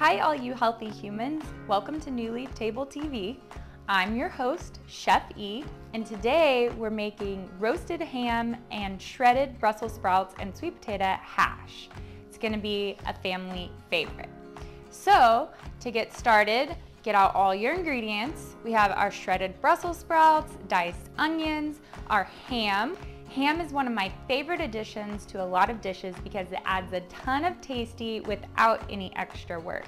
Hi all you healthy humans, welcome to New Leaf Table TV. I'm your host, Chef E, and today we're making roasted ham and shredded Brussels sprouts and sweet potato hash. It's gonna be a family favorite. So to get started, get out all your ingredients. We have our shredded Brussels sprouts, diced onions, our ham. Ham is one of my favorite additions to a lot of dishes because it adds a ton of tasty without any extra work.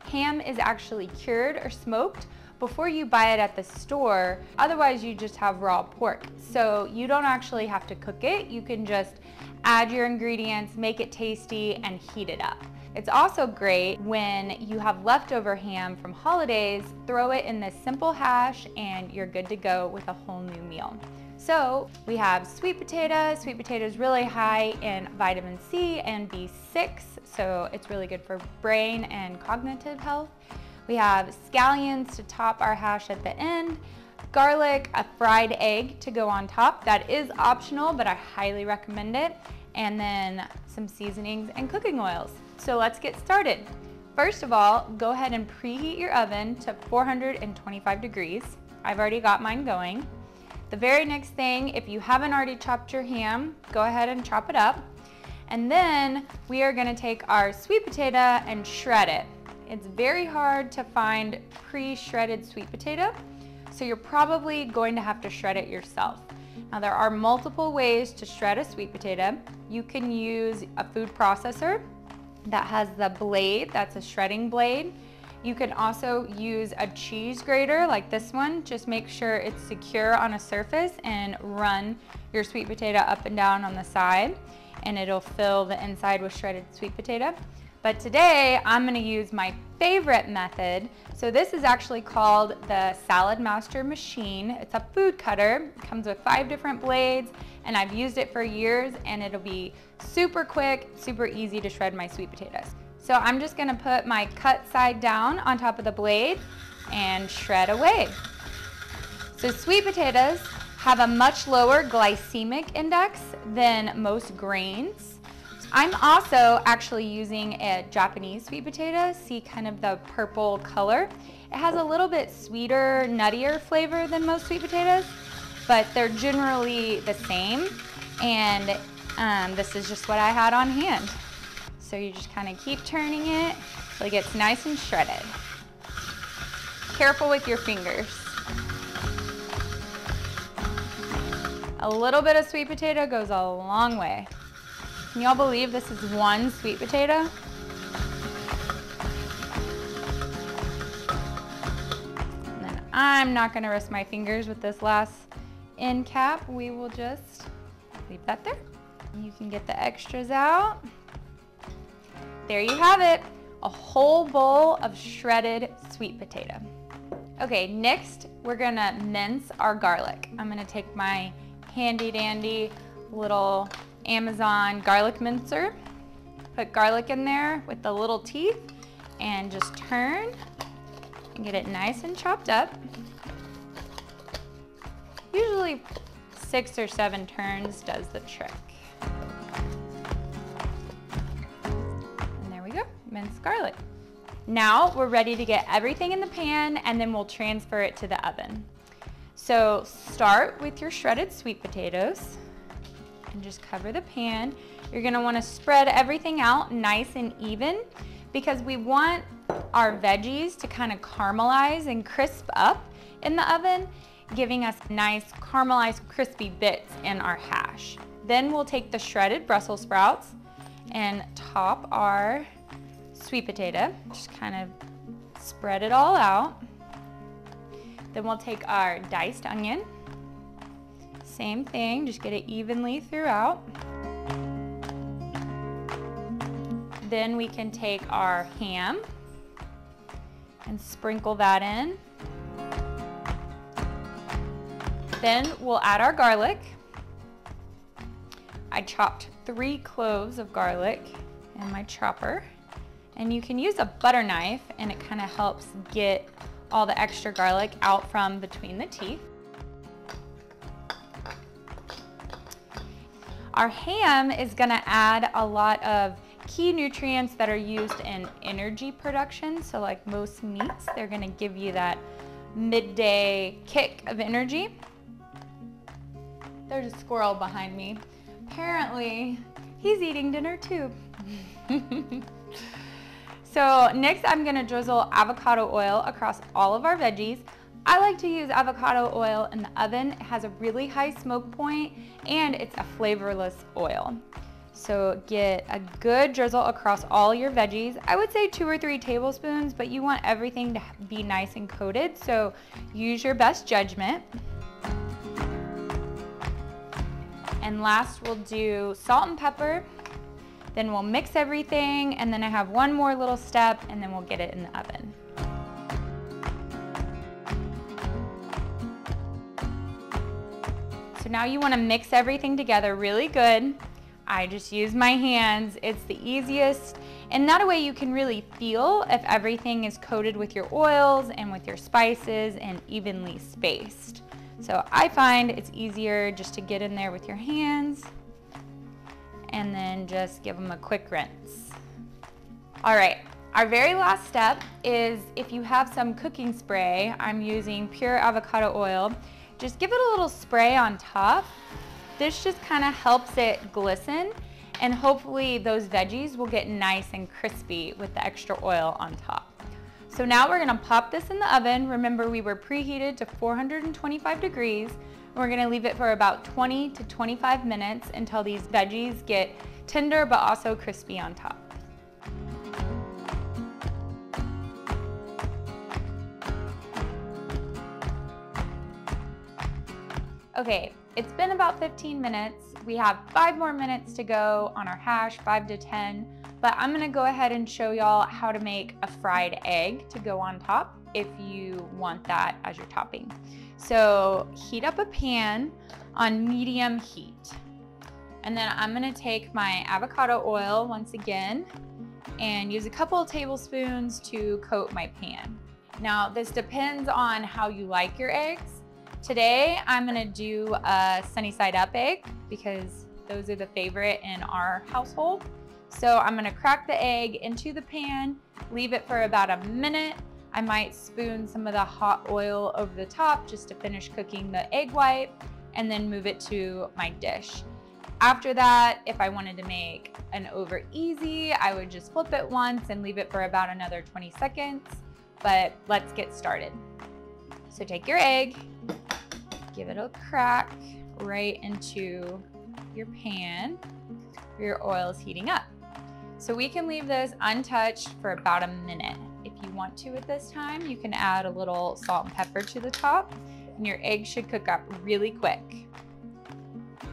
Ham is actually cured or smoked before you buy it at the store. Otherwise, you just have raw pork. So you don't actually have to cook it. You can just add your ingredients, make it tasty, and heat it up. It's also great when you have leftover ham from holidays, throw it in this simple hash and you're good to go with a whole new meal. So we have sweet potato. Sweet potato is really high in vitamin C and B6, so it's really good for brain and cognitive health. We have scallions to top our hash at the end, garlic, a fried egg to go on top. That is optional, but I highly recommend it. And then some seasonings and cooking oils. So let's get started. First of all, go ahead and preheat your oven to 425 degrees. I've already got mine going. The very next thing, if you haven't already chopped your ham, go ahead and chop it up. And then we are gonna take our sweet potato and shred it. It's very hard to find pre-shredded sweet potato, so you're probably going to have to shred it yourself. Now there are multiple ways to shred a sweet potato. You can use a food processor that has the blade, that's a shredding blade. You can also use a cheese grater like this one. Just make sure it's secure on a surface and run your sweet potato up and down on the side, and it'll fill the inside with shredded sweet potato. But today I'm gonna use my favorite method. So this is actually called the Salad Master machine. It's a food cutter. It comes with 5 different blades, and I've used it for years, and it'll be super quick, super easy to shred my sweet potatoes. So I'm just gonna put my cut side down on top of the blade and shred away. So sweet potatoes have a much lower glycemic index than most grains. I'm also actually using a Japanese sweet potato. See kind of the purple color. It has a little bit sweeter, nuttier flavor than most sweet potatoes, but they're generally the same. And this is just what I had on hand. So you just kind of keep turning it till it gets nice and shredded. Careful with your fingers. A little bit of sweet potato goes a long way. Can y'all believe this is one sweet potato? And then I'm not gonna risk my fingers with this last end cap. We will just leave that there. You can get the extras out. There you have it, a whole bowl of shredded sweet potato. Okay, next we're gonna mince our garlic. I'm gonna take my handy dandy little Amazon garlic mincer, put garlic in there with the little teeth, and just turn and get it nice and chopped up. Usually 6 or 7 turns does the trick. Minced garlic. Now we're ready to get everything in the pan, and then we'll transfer it to the oven. So start with your shredded sweet potatoes and just cover the pan. You're gonna wanna spread everything out nice and even because we want our veggies to kind of caramelize and crisp up in the oven, giving us nice caramelized crispy bits in our hash. Then we'll take the shredded Brussels sprouts and top our sweet potato, just kind of spread it all out. Then we'll take our diced onion, same thing, just get it evenly throughout. Then we can take our ham and sprinkle that in. Then we'll add our garlic. I chopped 3 cloves of garlic in my chopper. And you can use a butter knife, and it kind of helps get all the extra garlic out from between the teeth. Our ham is gonna add a lot of key nutrients that are used in energy production. So like most meats, they're gonna give you that midday kick of energy. There's a squirrel behind me. Apparently, he's eating dinner too. So next I'm gonna drizzle avocado oil across all of our veggies. I like to use avocado oil in the oven. It has a really high smoke point and it's a flavorless oil. So get a good drizzle across all your veggies. I would say 2 or 3 tablespoons, but you want everything to be nice and coated, so use your best judgment. And last we'll do salt and pepper. Then we'll mix everything, and then I have one more little step, and then we'll get it in the oven. So now you want to mix everything together really good. I just use my hands. It's the easiest, and that way you can really feel if everything is coated with your oils and with your spices and evenly spaced. So I find it's easier just to get in there with your hands and then just give them a quick rinse. All right, our very last step is if you have some cooking spray, I'm using pure avocado oil, just give it a little spray on top. This just kind of helps it glisten, and hopefully those veggies will get nice and crispy with the extra oil on top. So now we're gonna pop this in the oven. Remember, we were preheated to 425 degrees. We're gonna leave it for about 20 to 25 minutes until these veggies get tender but also crispy on top. Okay, it's been about 15 minutes. We have 5 more minutes to go on our hash, 5 to 10, but I'm gonna go ahead and show y'all how to make a fried egg to go on top if you want that as your topping. So heat up a pan on medium heat. And then I'm gonna take my avocado oil once again and use a couple of tablespoons to coat my pan. Now this depends on how you like your eggs. Today I'm gonna do a sunny side up egg because those are the favorite in our household. So I'm gonna crack the egg into the pan, leave it for about a minute. I might spoon some of the hot oil over the top just to finish cooking the egg white and then move it to my dish. After that, if I wanted to make an over easy, I would just flip it once and leave it for about another 20 seconds, but let's get started. So take your egg, give it a crack right into your pan where your oil is heating up. So we can leave this untouched for about a minute. If you want to at this time, you can add a little salt and pepper to the top, and your egg should cook up really quick.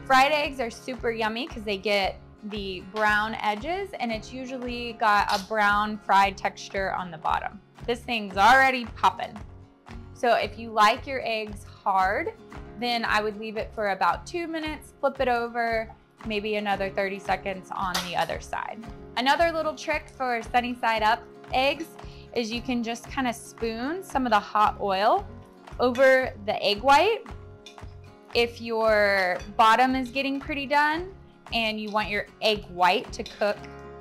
Fried eggs are super yummy because they get the brown edges, and it's usually got a brown fried texture on the bottom. This thing's already popping. So if you like your eggs hard, then I would leave it for about 2 minutes, flip it over, maybe another 30 seconds on the other side. Another little trick for sunny side up eggs is you can just kind of spoon some of the hot oil over the egg white. If your bottom is getting pretty done and you want your egg white to cook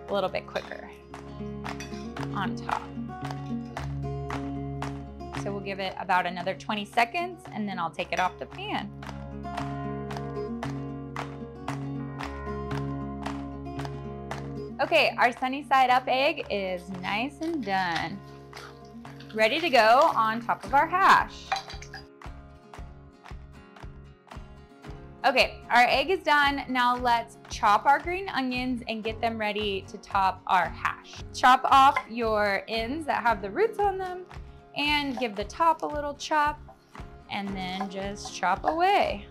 a little bit quicker on top. So we'll give it about another 20 seconds and then I'll take it off the pan. Okay, our sunny side up egg is nice and done. Ready to go on top of our hash. Okay, our egg is done. Now let's chop our green onions and get them ready to top our hash. Chop off your ends that have the roots on them and give the top a little chop and then just chop away.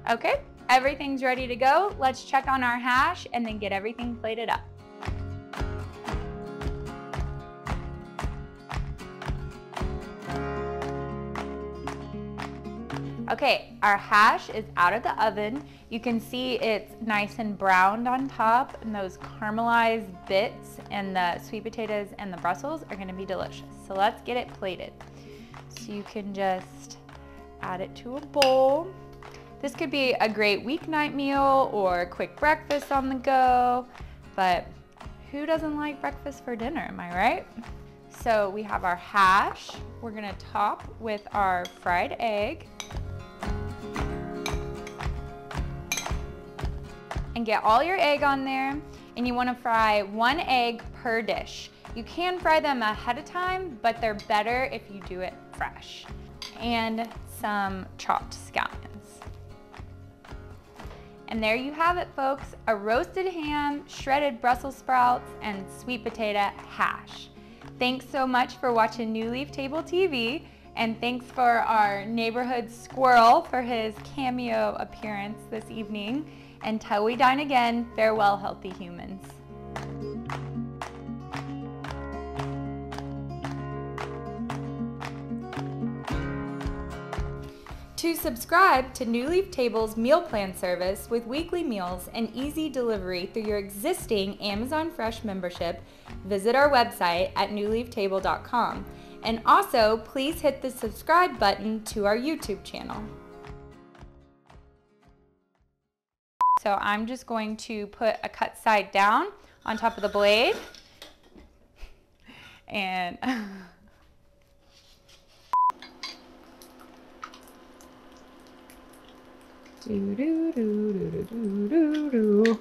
Okay, everything's ready to go. Let's check on our hash and then get everything plated up. Okay, our hash is out of the oven. You can see it's nice and browned on top, and those caramelized bits and the sweet potatoes and the Brussels are gonna be delicious. So let's get it plated. So you can just add it to a bowl. This could be a great weeknight meal or a quick breakfast on the go, but who doesn't like breakfast for dinner, am I right? So we have our hash. We're gonna top with our fried egg. And get all your egg on there, and you wanna fry 1 egg per dish. You can fry them ahead of time, but they're better if you do it fresh. And some chopped scallions. And there you have it, folks, a roasted ham, shredded Brussels sprouts, and sweet potato hash. Thanks so much for watching New Leaf Table TV, and thanks for our neighborhood squirrel for his cameo appearance this evening. Until we dine again, farewell, healthy humans. To subscribe to New Leaf Table's meal plan service with weekly meals and easy delivery through your existing Amazon Fresh membership, visit our website at newleaftable.com. And also, please hit the subscribe button to our YouTube channel. So I'm just going to put a cut side down on top of the blade. And do do do do do do do.